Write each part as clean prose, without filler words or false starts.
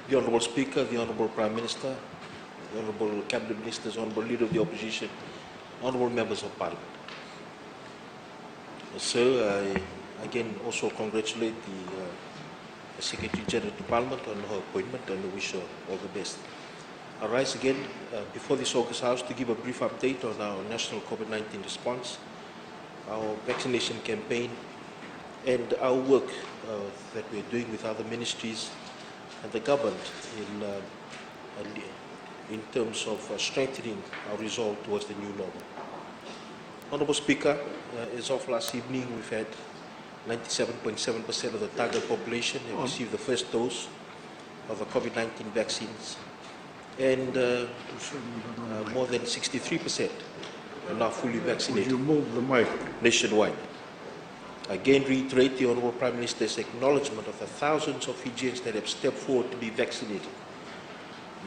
the Honourable Speaker, the Honourable Prime Minister, the Honourable Cabinet Ministers, Honourable Leader of the Opposition, Honourable Members of Parliament. Sir, I again also congratulate the Secretary General to Parliament on her appointment and wish her all the best. I rise again before this August House to give a brief update on our national COVID-19 response, our vaccination campaign, and our work that we're doing with other ministries and the government in terms of strengthening our resolve towards the new normal. Honourable Speaker, as of last evening, we've had 97.7% of the target population have received the first dose of the COVID-19 vaccines, and more than 63% are now fully vaccinated. Would you move the mic? Nationwide. I again reiterate the Honourable Prime Minister's acknowledgement of the thousands of Fijians that have stepped forward to be vaccinated.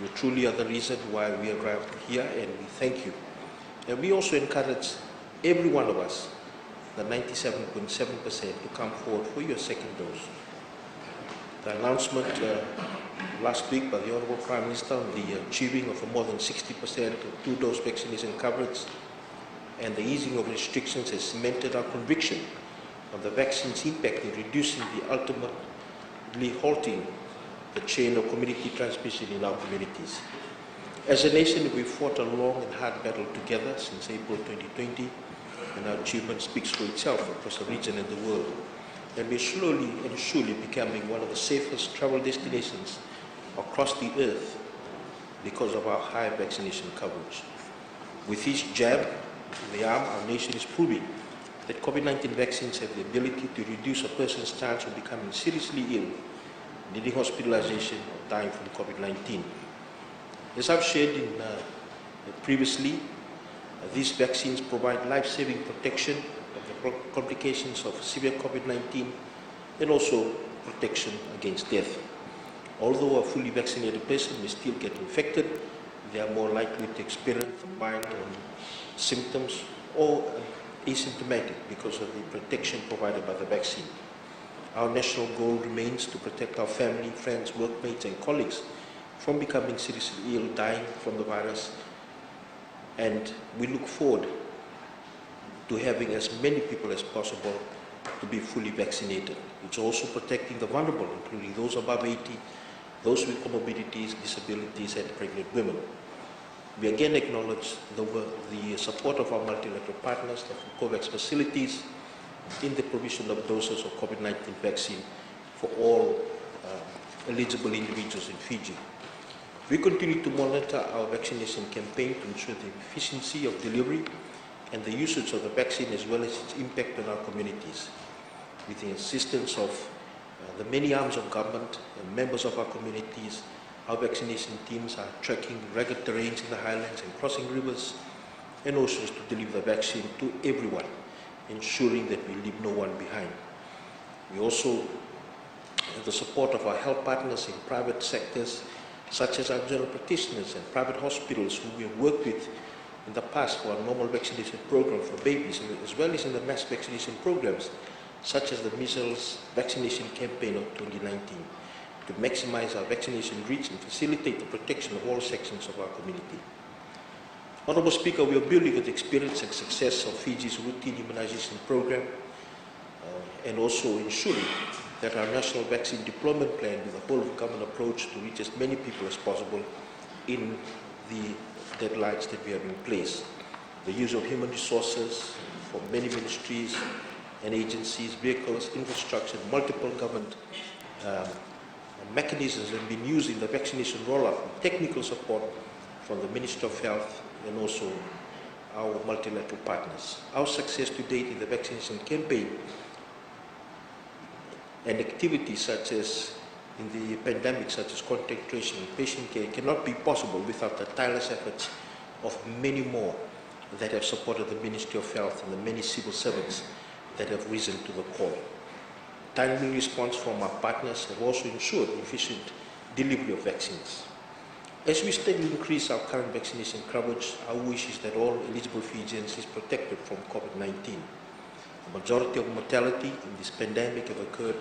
You truly are the reason why we arrived here, and we thank you. And we also encourage every one of us, the 97.7%, to come forward for your second dose. The announcement last week by the Honourable Prime Minister on the achieving of a more than 60% two-dose vaccination coverage and the easing of restrictions has cemented our conviction on the vaccine's impact in reducing the ultimately halting the chain of community transmission in our communities. As a nation, we've fought a long and hard battle together since April 2020, and our achievement speaks for itself across the region and the world. And we're slowly and surely becoming one of the safest travel destinations across the earth because of our high vaccination coverage. With each jab in the arm, our nation is proving that COVID-19 vaccines have the ability to reduce a person's chance of becoming seriously ill, needing hospitalization or dying from COVID-19. As I've shared previously, these vaccines provide life-saving protection of the complications of severe COVID-19 and also protection against death. Although a fully vaccinated person may still get infected, they are more likely to experience mild symptoms or asymptomatic because of the protection provided by the vaccine. Our national goal remains to protect our family, friends, workmates, and colleagues from becoming seriously ill, dying from the virus, and we look forward to having as many people as possible to be fully vaccinated. It's also protecting the vulnerable, including those above 80, those with comorbidities, disabilities, and pregnant women. We again acknowledge the support of our multilateral partners, the COVAX facilities, in the provision of doses of COVID-19 vaccine for all eligible individuals in Fiji. We continue to monitor our vaccination campaign to ensure the efficiency of delivery and the usage of the vaccine, as well as its impact on our communities. With the assistance of the many arms of government and members of our communities, our vaccination teams are tracking rugged terrains in the highlands and crossing rivers and oceans to deliver the vaccine to everyone, ensuring that we leave no one behind. We also have the support of our health partners in private sectors, such as our general practitioners and private hospitals who we have worked with in the past for our normal vaccination program for babies, as well as in the mass vaccination programs, such as the measles vaccination campaign of 2019, to maximize our vaccination reach and facilitate the protection of all sections of our community. Honourable Speaker, we are building on the experience and success of Fiji's routine immunization program and also ensuring that our national vaccine deployment plan with a whole of government approach to reach as many people as possible in the deadlines that we have in place. The use of human resources for many ministries and agencies, vehicles, infrastructure, multiple government mechanisms have been used in the vaccination rollout, technical support from the Ministry of Health and also our multilateral partners. Our success to date in the vaccination campaign and activities such as in the pandemic, such as contact tracing and patient care, cannot be possible without the tireless efforts of many more that have supported the Ministry of Health and the many civil servants that have risen to the call. Timely response from our partners have also ensured efficient delivery of vaccines. As we steadily increase our current vaccination coverage, our wish is that all eligible Fijians is protected from COVID-19. The majority of mortality in this pandemic have occurred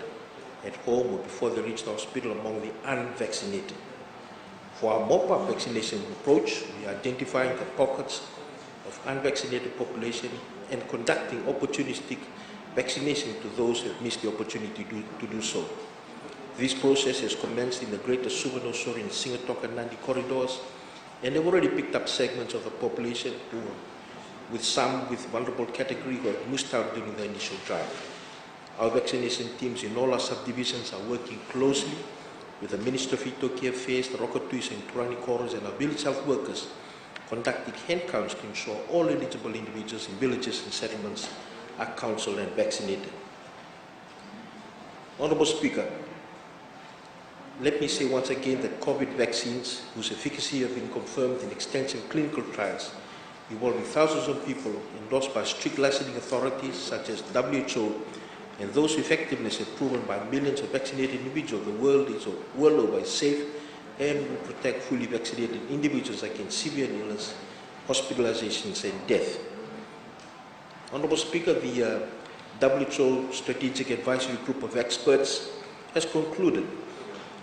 at home or before they reach the hospital among the unvaccinated. For our mop-up vaccination approach, we are identifying the pockets of unvaccinated population and conducting opportunistic vaccination to those who have missed the opportunity to do so. This process has commenced in the greater Suvarno, Sori and Singatoka Nandi corridors, and they've already picked up segments of the population with some with vulnerable category who have missed out during the initial drive. Our vaccination teams in all our subdivisions are working closely with the Ministry of Itoki Affairs, the Rokotuis and Turani Koros, and our village health workers, conducting hand counts to ensure all eligible individuals in villages and settlements are counseled and vaccinated. Honourable Speaker, let me say once again that COVID vaccines, whose efficacy have been confirmed in extensive clinical trials involving thousands of people endorsed by strict licensing authorities such as WHO, and those effectiveness have proven by millions of vaccinated individuals the world over is safe and will protect fully vaccinated individuals against severe illness, hospitalizations and death. Honourable Speaker, the WHO Strategic Advisory Group of Experts has concluded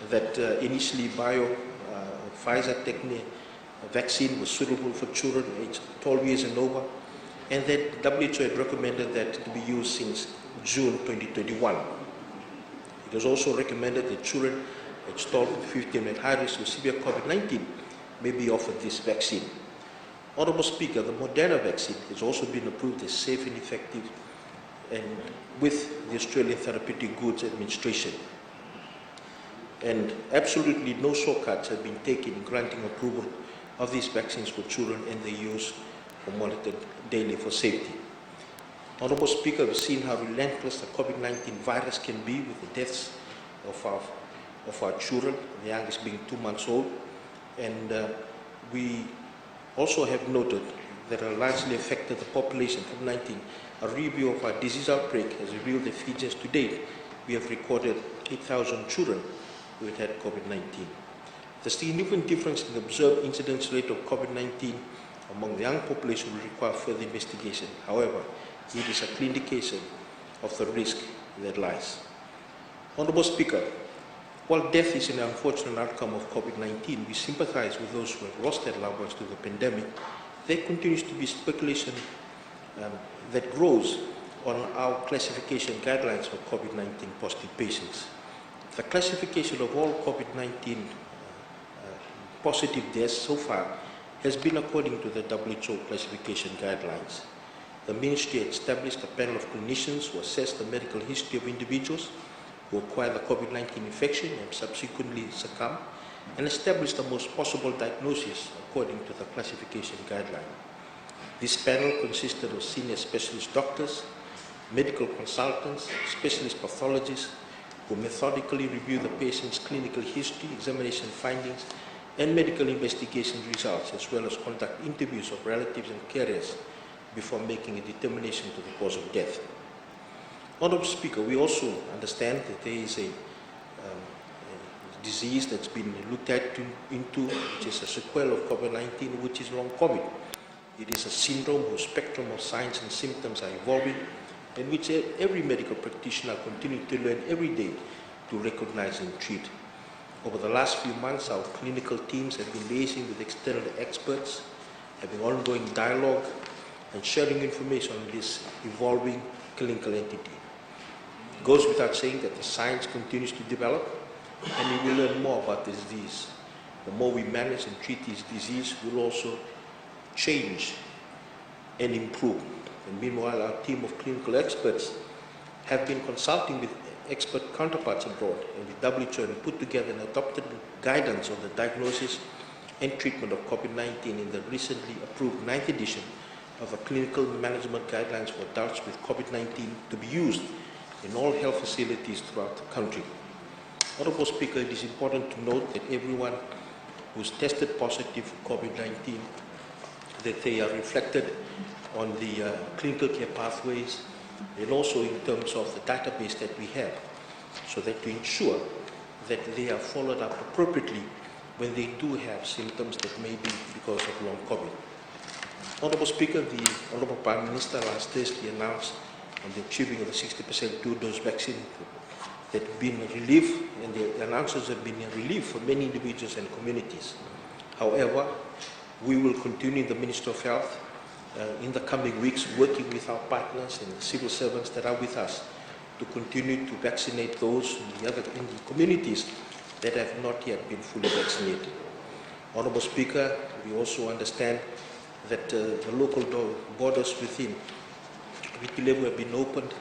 that initially Pfizer-Techne vaccine was suitable for children aged 12 years and over, and that WHO had recommended that to be used since June 2021. It was also recommended that children aged 12 to 15 at high risk of severe COVID-19 may be offered this vaccine. Honourable Speaker, the Moderna vaccine has also been approved as safe and effective and with the Australian Therapeutic Goods Administration. And absolutely no shortcuts have been taken in granting approval of these vaccines for children and their use are monitored daily for safety. Honourable Speaker, we've seen how relentless the COVID-19 virus can be with the deaths of our children, the youngest being 2 months old. And we also have noted that are largely affected the population from 19. A review of our disease outbreak has revealed that Fijians to date, we have recorded 8,000 children who had COVID-19. The significant difference in the observed incidence rate of COVID-19 among the young population will require further investigation. However, it is a clear indication of the risk that lies. Honourable Speaker, while death is an unfortunate outcome of COVID-19, we sympathise with those who have lost their loved ones to the pandemic. There continues to be speculation that grows on our classification guidelines for COVID-19 positive patients. The classification of all COVID-19 positive deaths so far has been according to the WHO classification guidelines. The Ministry had established a panel of clinicians who assess the medical history of individuals who acquire the COVID-19 infection and subsequently succumb, and established the most possible diagnosis according to the classification guideline. This panel consisted of senior specialist doctors, medical consultants, specialist pathologists, who methodically review the patient's clinical history, examination findings, and medical investigation results, as well as conduct interviews of relatives and carriers before making a determination to the cause of death. Honourable Speaker, we also understand that there is a disease that's been looked into, which is a sequel of COVID-19, which is long COVID. It is a syndrome whose spectrum of signs and symptoms are evolving, and which every medical practitioner continues to learn every day to recognize and treat. Over the last few months, our clinical teams have been liaising with external experts, having ongoing dialogue and sharing information on this evolving clinical entity. It goes without saying that the science continues to develop, and we will learn more about this disease. The more we manage and treat this disease, we'll also change and improve. And meanwhile, our team of clinical experts have been consulting with expert counterparts abroad and with WHO and put together an adopted guidance on the diagnosis and treatment of COVID-19 in the recently approved 9th edition of a clinical management guidelines for adults with COVID-19 to be used in all health facilities throughout the country. Honourable Speaker, it is important to note that everyone who is tested positive for COVID-19, that they are reflected on the clinical care pathways and also in terms of the database that we have, so that to ensure that they are followed up appropriately when they do have symptoms that may be because of long COVID. Honourable Speaker, the Honourable Prime Minister last Thursday announced on the achieving of the 60% two-dose vaccine that have been a relief, and the announcements have been a relief for many individuals and communities. However, we will continue in the Ministry of Health in the coming weeks, working with our partners and the civil servants that are with us to continue to vaccinate those in the communities that have not yet been fully vaccinated. Honourable Speaker, we also understand that the local borders within Viti Levu have been opened,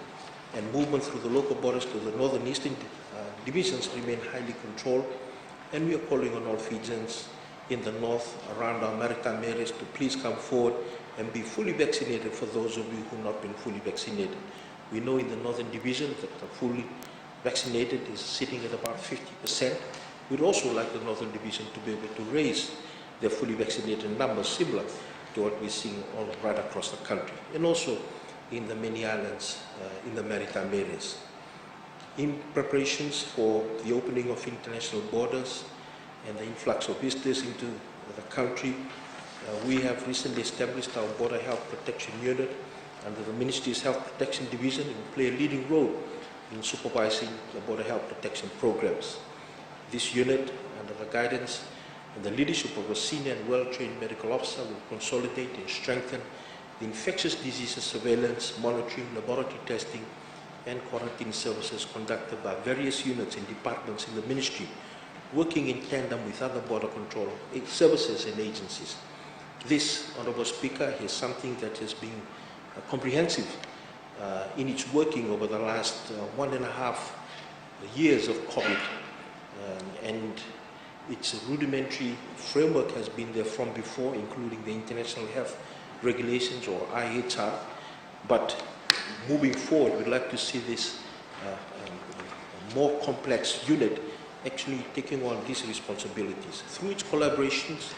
and movement through the local borders to the northern eastern divisions remain highly controlled, and we are calling on all Fijians in the north around our maritime areas to please come forward and be fully vaccinated for those of you who have not been fully vaccinated. We know in the northern division that the fully vaccinated is sitting at about 50%. We'd also like the northern division to be able to raise their fully vaccinated numbers similar to what we're seeing all right across the country, and also in the many islands in the maritime areas. In preparations for the opening of international borders and the influx of visitors into the country, we have recently established our Border Health Protection Unit under the Ministry's Health Protection Division and will play a leading role in supervising the border health protection programs. This unit, under the guidance and the leadership of a senior and well-trained medical officer, will consolidate and strengthen the infectious diseases surveillance, monitoring, laboratory testing, and quarantine services conducted by various units and departments in the ministry, working in tandem with other border control services and agencies. This, Honourable Speaker, is something that has been comprehensive in its working over the last 1.5 years of COVID, and its rudimentary framework has been there from before, including the International Health Regulations or IHR, but moving forward we'd like to see this more complex unit actually taking on these responsibilities. Through its collaborations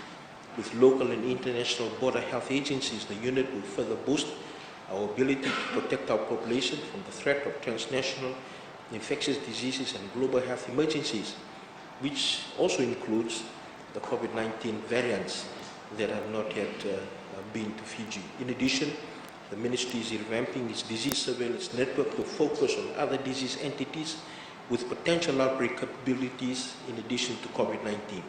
with local and international border health agencies, the unit will further boost our ability to protect our population from the threat of transnational infectious diseases and global health emergencies, which also includes the COVID-19 variants that have not yet been to Fiji. In addition, the Ministry is revamping its disease surveillance network to focus on other disease entities with potential outbreak capabilities in addition to COVID-19.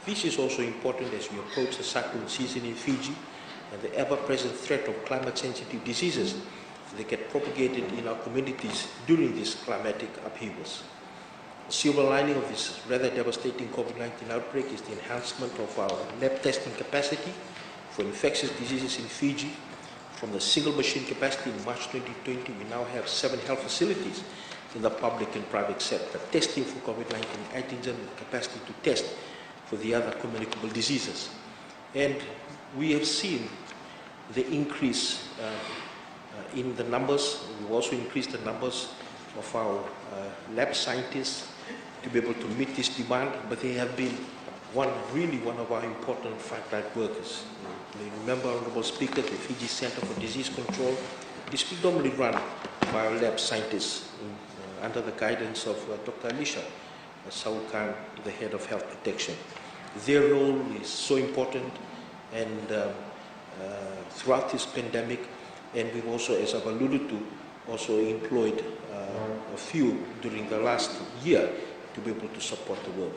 This is also important as we approach the cyclone season in Fiji and the ever-present threat of climate-sensitive diseases that get propagated in our communities during these climatic upheavals. The silver lining of this rather devastating COVID-19 outbreak is the enhancement of our lab testing capacity for infectious diseases in Fiji. From the single machine capacity in March 2020, we now have 7 health facilities in the public and private sector testing for COVID-19 antigen with capacity to test for the other communicable diseases. And we have seen the increase in the numbers. We've also increased the numbers of our lab scientists to be able to meet this demand, but they have been one of our important frontline workers. You remember, Honourable Speaker, the Fiji Center for Disease Control is predominantly run by our lab scientists under the guidance of Dr. Alicia Saukan, the head of health protection. Their role is so important, and throughout this pandemic, and we've also, as I've alluded to, also employed a few during the last year to be able to support the work.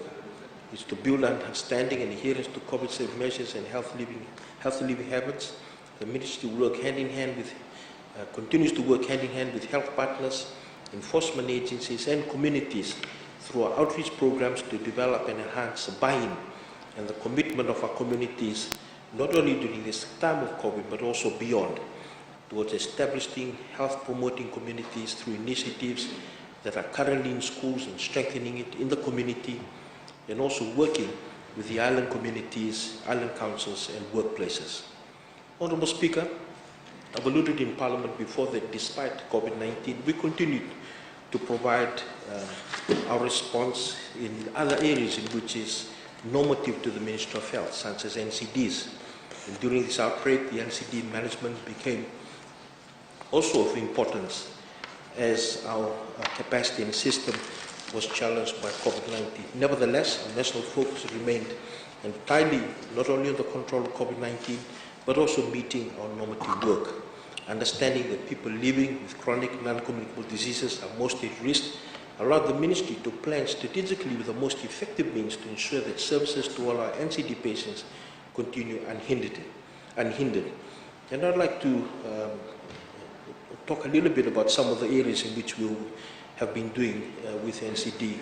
It's to build understanding and adherence to COVID-safe measures and healthy living habits. The Ministry will work hand in hand with, continues to work hand in hand with health partners, enforcement agencies and communities through our outreach programs to develop and enhance buy-in and the commitment of our communities, not only during this time of COVID, but also beyond, towards establishing health-promoting communities through initiatives that are currently in schools and strengthening it in the community, and also working with the island communities, island councils and workplaces. Honourable Speaker, I've alluded in Parliament before that despite COVID-19, we continued to provide our response in other areas in which is normative to the Ministry of Health, such as NCDs. And during this outbreak, the NCD management became also of importance as our capacity and system was challenged by COVID-19. Nevertheless, our national focus remained entirely not only on the control of COVID-19, but also meeting our normative work, understanding that people living with chronic non-communicable diseases are most at risk allowed the ministry to plan strategically with the most effective means to ensure that services to all our NCD patients continue unhindered. And I'd like to talk a little bit about some of the areas in which we have been doing with NCD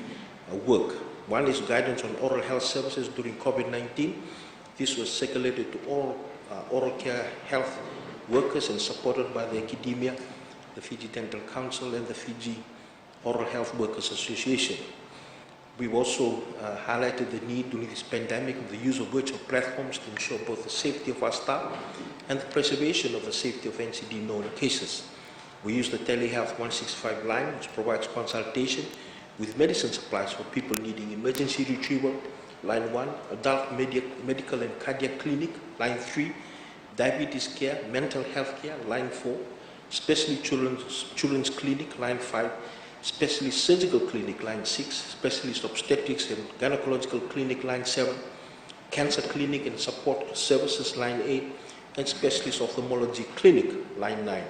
work. One is guidance on oral health services during COVID-19. This was circulated to all oral care health workers and supported by the academia, the Fiji Dental Council, and the Fiji Oral Health Workers Association. We've also highlighted the need during this pandemic of the use of virtual platforms to ensure both the safety of our staff and the preservation of the safety of NCD known cases. We use the Telehealth 165 line, which provides consultation with medicine supplies for people needing emergency retrieval. Line 1, adult medical and cardiac clinic. Line 3, diabetes care, mental health care. Line 4, specialty children's clinic. Line 5, specialist surgical clinic. Line 6, specialist obstetrics and gynecological clinic. Line 7, cancer clinic and support services. Line 8, and specialist ophthalmology clinic. Line 9.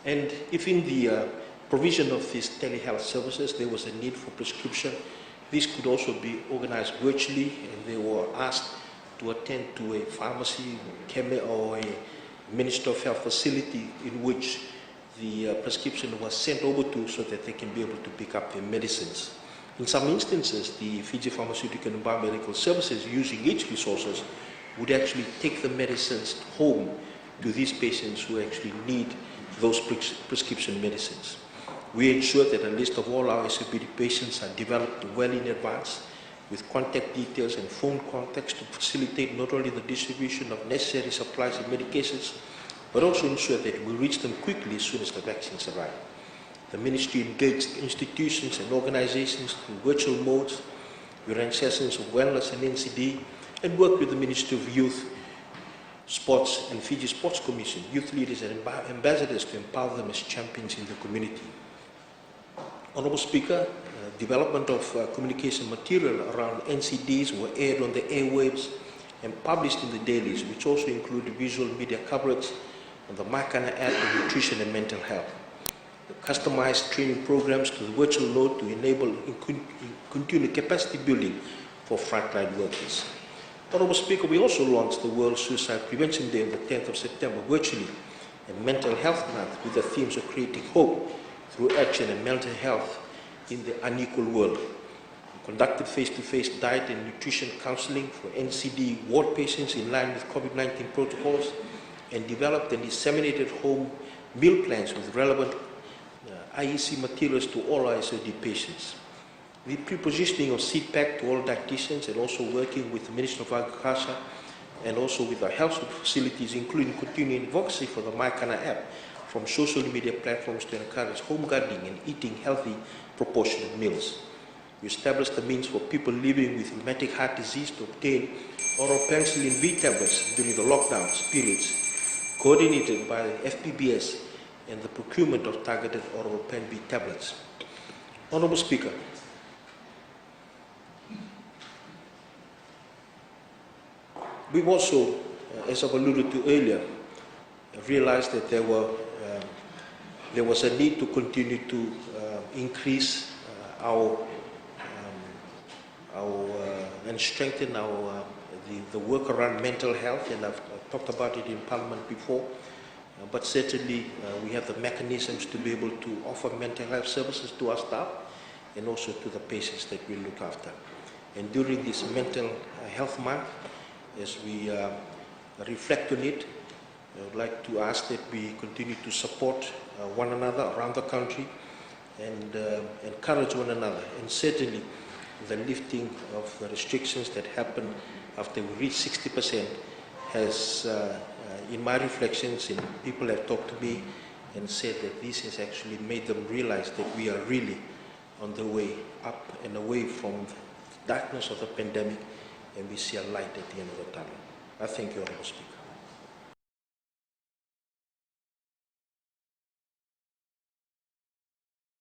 And if in the provision of these telehealth services there was a need for prescription, this could also be organized virtually, and they were asked to attend to a pharmacy or a Ministry of Health facility in which the prescription was sent over to, so that they can be able to pick up their medicines. In some instances, the Fiji Pharmaceutical and Biomedical Services, using its resources, would actually take the medicines home to these patients who actually need those prescription medicines. We ensure that a list of all our SOPD patients are developed well in advance, with contact details and phone contacts to facilitate not only the distribution of necessary supplies and medications, but also ensure that we reach them quickly as soon as the vaccines arrive. The ministry engaged institutions and organizations through virtual modes. We ran sessions of wellness and NCD, and worked with the Ministry of Youth, Sports and Fiji Sports Commission, youth leaders and ambassadors to empower them as champions in the community. Honourable Speaker, development of communication material around NCDs were aired on the airwaves and published in the dailies, which also included visual media coverage on the Maikana app on nutrition and mental health. The customized training programs to the virtual load to enable continued capacity building for frontline workers. Honourable Speaker, we also launched the World Suicide Prevention Day on the 10th of September virtually, and Mental Health Month with the themes of creating hope through action and mental health in the unequal world. We conducted face-to-face diet and nutrition counseling for NCD ward patients in line with COVID-19 protocols, and developed and disseminated home meal plans with relevant IEC materials to all our SOD patients. The pre-positioning of CPAC to all dietitians, and also working with the Ministry of Agriculture and also with our health facilities, including continuing advocacy for the Maikana app from social media platforms to encourage home gardening and eating healthy, proportionate meals. We established the means for people living with rheumatic heart disease to obtain oral penicillin V tablets during the lockdown periods, coordinated by FPBS and the procurement of targeted oral pen V tablets. Honourable Speaker, we've also, as I've alluded to earlier, realized that there was a need to continue to increase and strengthen the work around mental health, and I've talked about it in Parliament before, but certainly we have the mechanisms to be able to offer mental health services to our staff and also to the patients that we look after. And during this mental health month, as we reflect on it, I would like to ask that we continue to support one another around the country and encourage one another. And certainly the lifting of the restrictions that happened after we reached 60% has, in my reflections, and people have talked to me and said that this has actually made them realize that we are really on the way up and away from the darkness of the pandemic, and we see a light at the end of the tunnel. I thank you, Honourable Speaker.